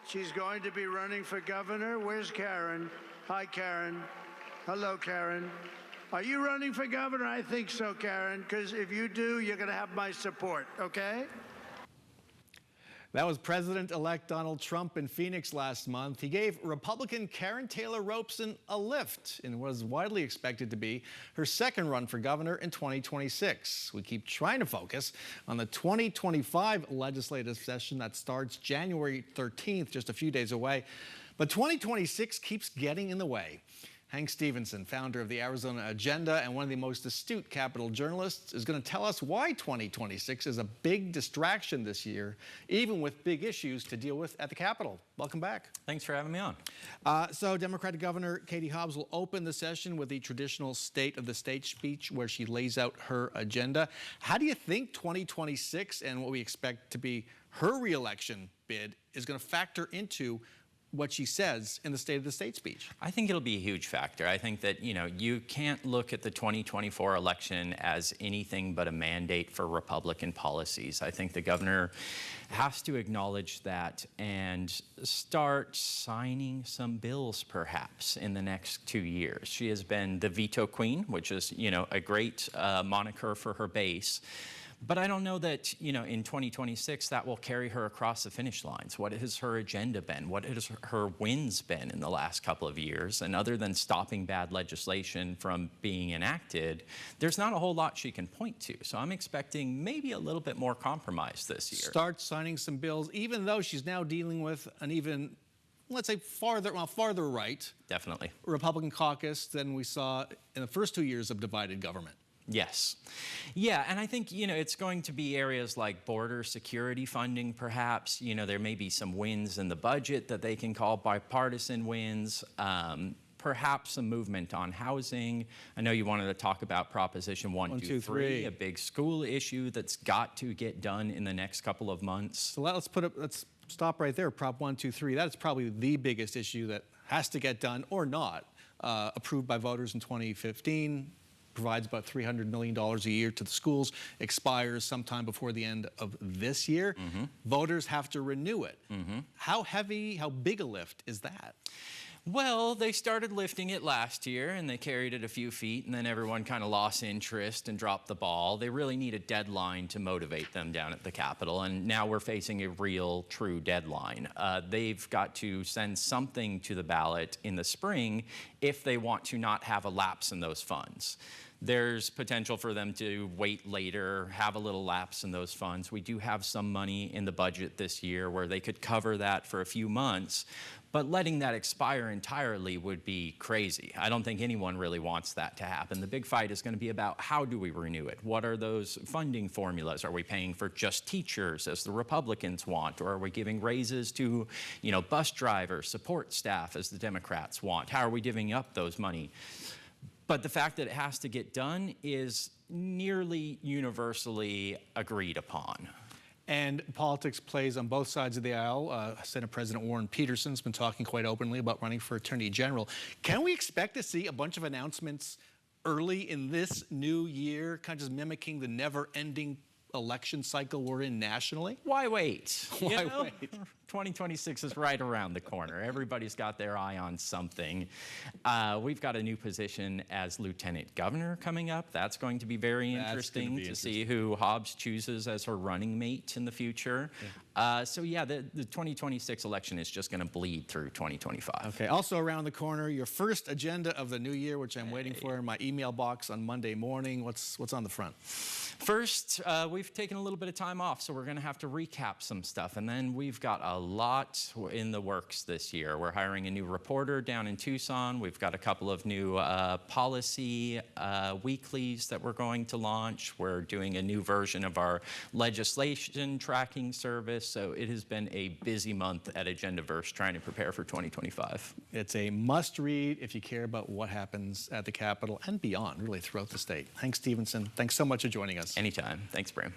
She's going to be running for governor. Where's Karen? Hi, Karen. Hello, Karen. Are you running for governor? I think so, Karen, because if you do, you're going to have my support, okay? That was President-elect Donald Trump in Phoenix last month. He gave Republican Karen Taylor Robeson a lift in what is widely expected to be her second run for governor in 2026. We keep trying to focus on the 2025 legislative session that starts January 13th, just a few days away. But 2026 keeps getting in the way. Hank Stephenson, founder of the Arizona Agenda and one of the most astute Capitol journalists, is going to tell us why 2026 is a big distraction this year, even with big issues to deal with at the Capitol. Welcome back. Thanks for having me on. So Democratic Governor Katie Hobbs will open the session with the traditional State of the State speech where she lays out her agenda. How do you think 2026 and what we expect to be her reelection bid is going to factor into what she says in the State of the State speech? I think it'll be a huge factor. I think that, you can't look at the 2024 election as anything but a mandate for Republican policies. I think the governor has to acknowledge that and start signing some bills perhaps in the next 2 years. She has been the veto queen, which is, a great moniker for her base. But I don't know that, in 2026 that will carry her across the finish lines. What has her agenda been? What has her wins been in the last couple of years? And other than stopping bad legislation from being enacted, there's not a whole lot she can point to. So I'm expecting maybe a little bit more compromise this year. Start signing some bills, even though she's now dealing with an even, let's say, farther right. Definitely. Republican caucus than we saw in the first 2 years of divided government. Yes. Yeah, and I think, it's going to be areas like border security funding, perhaps. There may be some wins in the budget that they can call bipartisan wins. Perhaps some movement on housing. I know you wanted to talk about Proposition 123, a big school issue that's got to get done in the next couple of months. So let's stop right there. Prop 123. That is probably the biggest issue that has to get done or not. Approved by voters in 2015. Provides about $300 million a year to the schools, expires sometime before the end of this year. Mm-hmm. Voters have to renew it. Mm-hmm. How big a lift is that? Well, they started lifting it last year and they carried it a few feet and then everyone kind of lost interest and dropped the ball. They really need a deadline to motivate them down at the Capitol, and now we're facing a real, true deadline. They've got to send something to the ballot in the spring if they want to not have a lapse in those funds. There's potential for them to wait later, have a little lapse in those funds. We do have some money in the budget this year where they could cover that for a few months, but letting that expire entirely would be crazy. I don't think anyone really wants that to happen. The big fight is going to be about how do we renew it? What are those funding formulas? Are we paying for just teachers as the Republicans want? Or are we giving raises to, bus drivers, support staff as the Democrats want? How are we divvying up those money? But the fact that it has to get done is nearly universally agreed upon. And politics plays on both sides of the aisle. Senate President Warren Peterson's been talking quite openly about running for Attorney General. Can we expect to see a bunch of announcements early in this new year, kind of just mimicking the never-ending election cycle we're in nationally? Why wait? Why wait? 2026 is right around the corner. Everybody's got their eye on something. We've got a new position as Lieutenant Governor coming up. That's going to be very interesting to see who Hobbs chooses as her running mate in the future. Yeah. The 2026 election is just going to bleed through 2025. Okay. Also around the corner, your first agenda of the new year, which I'm waiting for in my email box on Monday morning. What's on the front? First, we've taken a little bit of time off, so we're going to have to recap some stuff. And then we've got a lot in the works this year. We're hiring a new reporter down in Tucson. We've got a couple of new policy weeklies that we're going to launch. We're doing a new version of our legislation tracking service. So it has been a busy month at Agendaverse trying to prepare for 2025. It's a must read if you care about what happens at the Capitol and beyond, really throughout the state. Hank Stephenson, thanks so much for joining us. Anytime. Thanks, Bram.